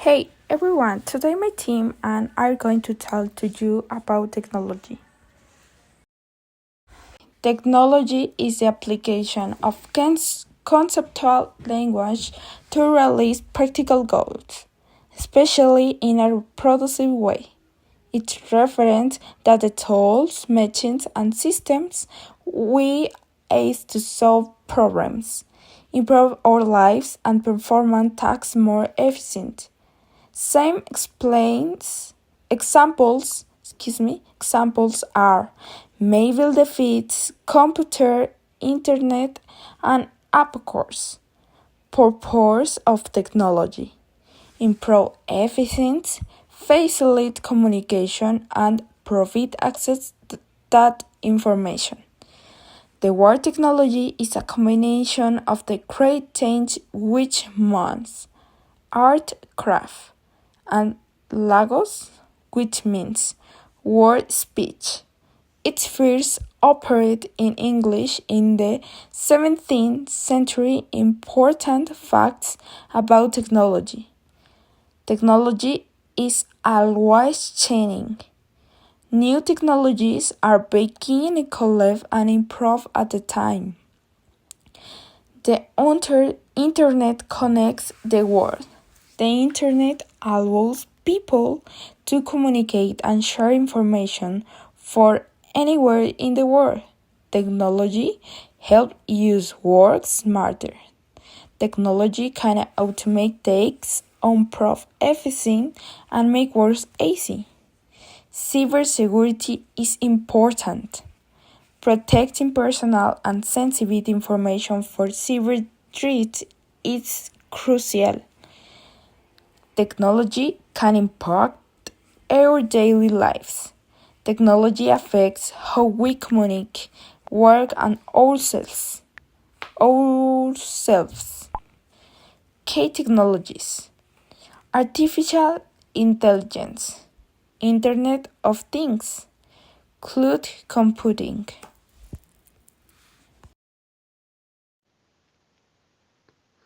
Hey everyone, today my team and I are going to tell to you about technology. Technology is the application of conceptual language to realize practical goals, especially in a productive way. It refers that the tools, machines, and systems we use to solve problems, improve our lives, and perform tasks more efficient. Same examples are mobile devices, computer, internet, and app course. Purpose of technology: improve efficiency, facilitate communication, and provide access to that information. The word technology is a combination of the great change which means art, craft, and logos, which means word speech. It first appeared in English in the 17th century. Important facts about technology. Technology is always changing. New technologies are being evolved and improved at the time. The internet connects the world. The internet allows people to communicate and share information for anywhere in the world. Technology helps use work smarter. Technology can automate tasks, improve efficiency, and make work easy. Cybersecurity is important. Protecting personal and sensitive information for cyber threats is crucial. Technology can impact our daily lives. Technology affects how we communicate, work, and ourselves. Key technologies: artificial intelligence, Internet of Things, cloud computing.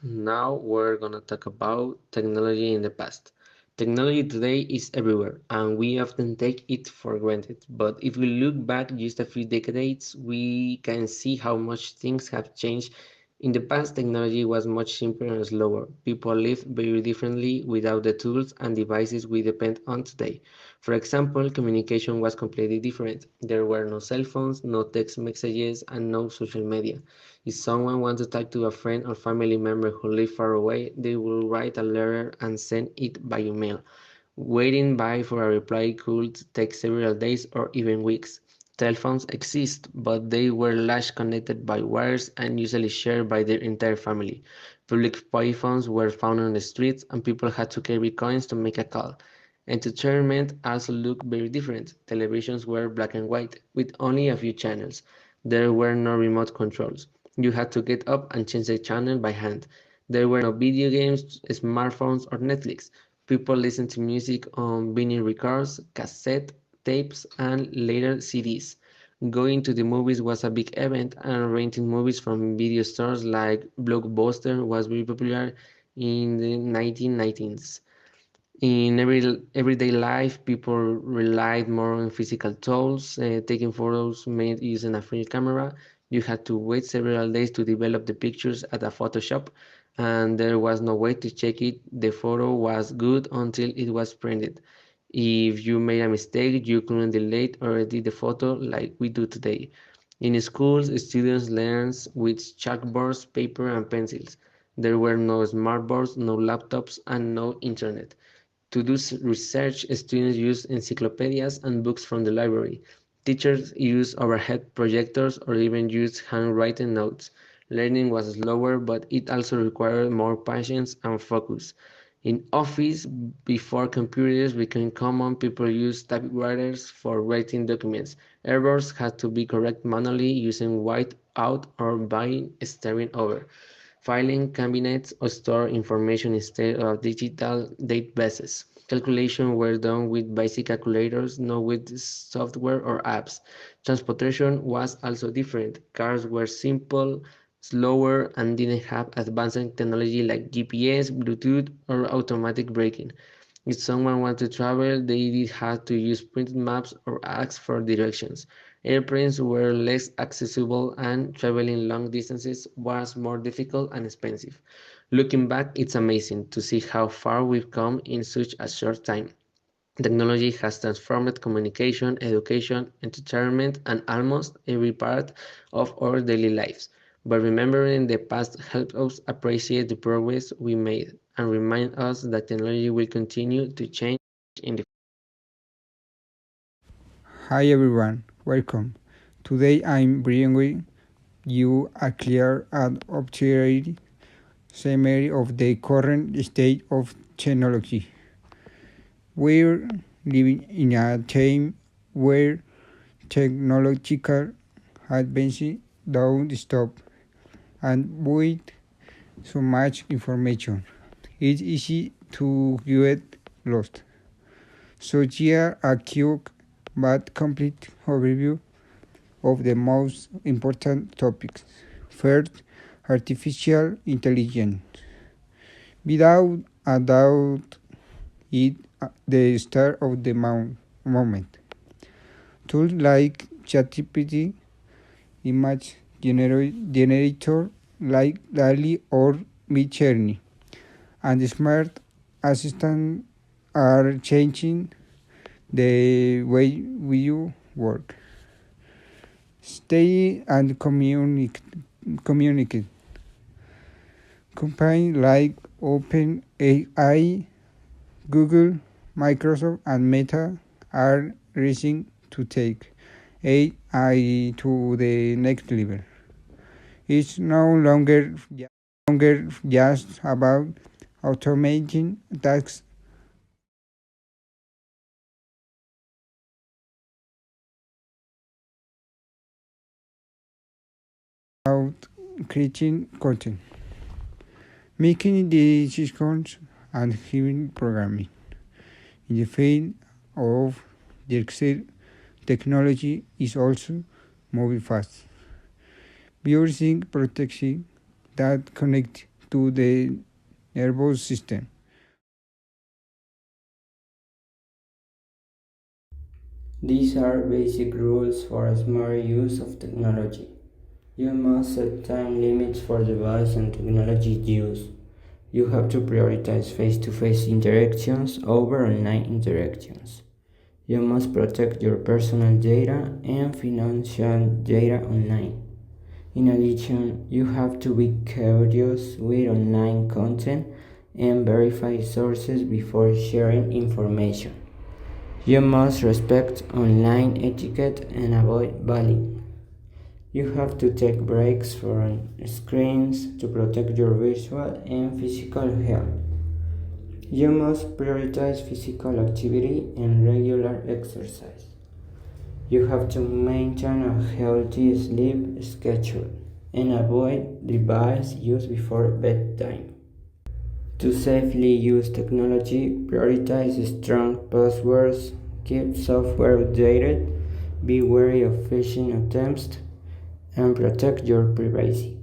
Now we're gonna talk about technology in the past. Technology today is everywhere and we often take it for granted. But if we look back just a few decades, we can see how much things have changed. In the past, technology was much simpler and slower. People lived very differently without the tools and devices we depend on today. For example, communication was completely different. There were no cell phones, no text messages, and no social media. If someone wanted to talk to a friend or family member who lived far away, they would write a letter and send it by email. Waiting by for a reply could take several days or even weeks. Telephones exist, but they were largely connected by wires and usually shared by their entire family. Public payphones were found on the streets, and people had to carry coins to make a call. Entertainment also looked very different. Televisions were black and white, with only a few channels. There were no remote controls. You had to get up and change the channel by hand. There were no video games, smartphones, or Netflix. People listened to music on vinyl records, cassette tapes, and later CDs. Going to the movies was a big event, and renting movies from video stores like Blockbuster was very popular in the 1990s. In everyday life, people relied more on physical tools. Taking photos made using a film camera, you had to wait several days to develop the pictures at a Photoshop, and there was no way to check it. The photo was good until it was printed. If you made a mistake, you couldn't delete or edit the photo like we do today. In schools, students learned with chalkboards, paper, and pencils. There were no smartboards, no laptops, and no internet. To do research, students used encyclopedias and books from the library. Teachers used overhead projectors or even used handwritten notes. Learning was slower, but it also required more patience and focus. In office, before computers became common, people used typewriters for writing documents. Errors had to be corrected manually using whiteout or by staring over. Filing cabinets store information instead of digital databases. Calculations were done with basic calculators, not with software or apps. Transportation was also different. Cars were simple, slower, and didn't have advanced technology like GPS, Bluetooth, or automatic braking. If someone wanted to travel, they did have to use printed maps or ask for directions. Airplanes were less accessible and traveling long distances was more difficult and expensive. Looking back, it's amazing to see how far we've come in such a short time. Technology has transformed communication, education, entertainment, and almost every part of our daily lives. But remembering the past helps us appreciate the progress we made and remind us that technology will continue to change in the Hi everyone, welcome. Today I'm bringing you a clear and accurate summary of the current state of technology. We're living in a time where technological advances don't stop, and with so much information, it's easy to get lost. So here a quick but complete overview of the most important topics. First, artificial intelligence. Without a doubt, it the star of the moment. Tools like ChatGPT, image generator like DALI or Midjourney, and smart assistants are changing the way we work, stay, and communicate. Companies like OpenAI, Google, Microsoft, and Meta are racing to take AI to the next level. It's no longer just about automating tasks, about creating content, making decisions, and even programming. In the field of digital technology is also moving fast. Using protection that connect to the nervous system. These are basic rules for a smart use of technology. You must set time limits for device and technology use. You have to prioritize face to face interactions over online interactions. You must protect your personal data and financial data online. In addition, you have to be curious with online content and verify sources before sharing information. You must respect online etiquette and avoid bullying. You have to take breaks from screens to protect your visual and physical health. You must prioritize physical activity and regular exercise. You have to maintain a healthy sleep schedule and avoid device use before bedtime. To safely use technology, prioritize strong passwords, keep software updated, be wary of phishing attempts, and protect your privacy.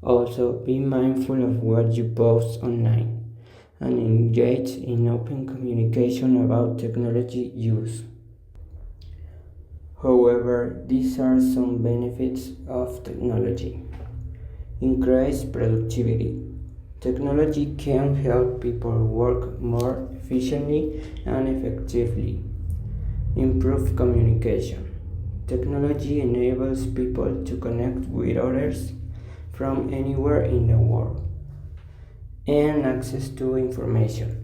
Also, be mindful of what you post online and engage in open communication about technology use. However, these are some benefits of technology. Increase productivity. Technology can help people work more efficiently and effectively. Improve communication. Technology enables people to connect with others from anywhere in the world and access to information.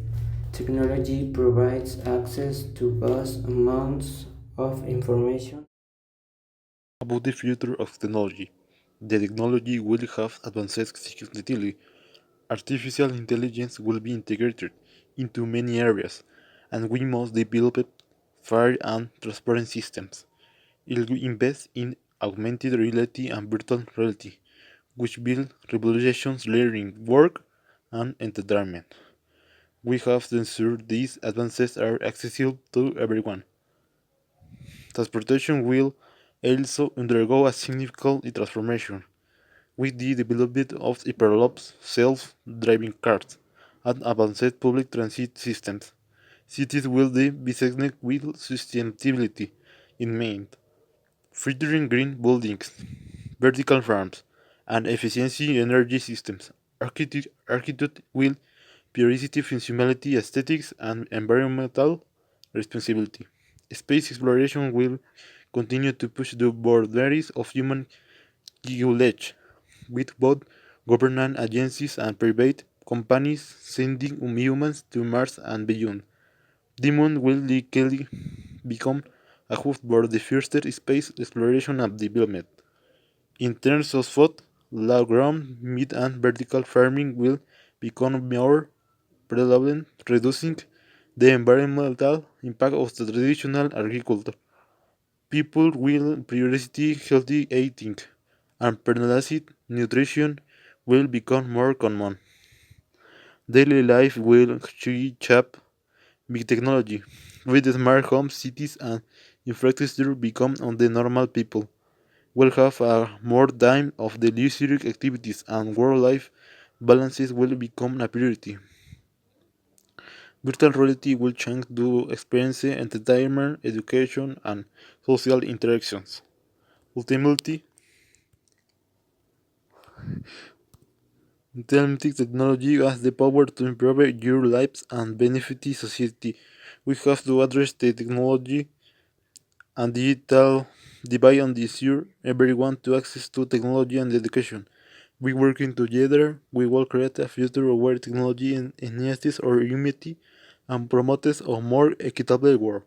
Technology provides access to vast amounts of information. About the future of technology. The technology will have advanced significantly. Artificial intelligence will be integrated into many areas, and we must develop fair and transparent systems. It will invest in augmented reality and virtual reality, which will revolutionize learning, work, and entertainment. We have to ensure these advances are accessible to everyone. Transportation will also undergo a significant transformation. with the development of hyperloops, self-driving cars, and advanced public transit systems. Cities will then be segmented with sustainability in mind, featuring green buildings, vertical farms, and efficiency energy systems. Architect will prioritize functionality, aesthetics, and environmental responsibility. Space exploration will continue to push the boundaries of human knowledge, with both government agencies and private companies sending humans to Mars and beyond. The moon will likely become a hub for the first space exploration and development. In terms of food, low ground, meat and vertical farming will become more prevalent, reducing the environmental impact of the traditional agriculture. People will prioritize healthy eating, and personalized nutrition will become more common. Daily life will shape big technology, with smart homes, cities, and infrastructure become on the normal people will have more time of the leisure activities and work-life balances will become a priority. Virtual reality will change the experience, entertainment, education, and social interactions. Ultimately, telematics technology has the power to improve your lives and benefit society. We have to address the technology and digital divide and ensure everyone to access to technology and education. We working together, we will create a future where technology enhances our humanity and promotes a more equitable world.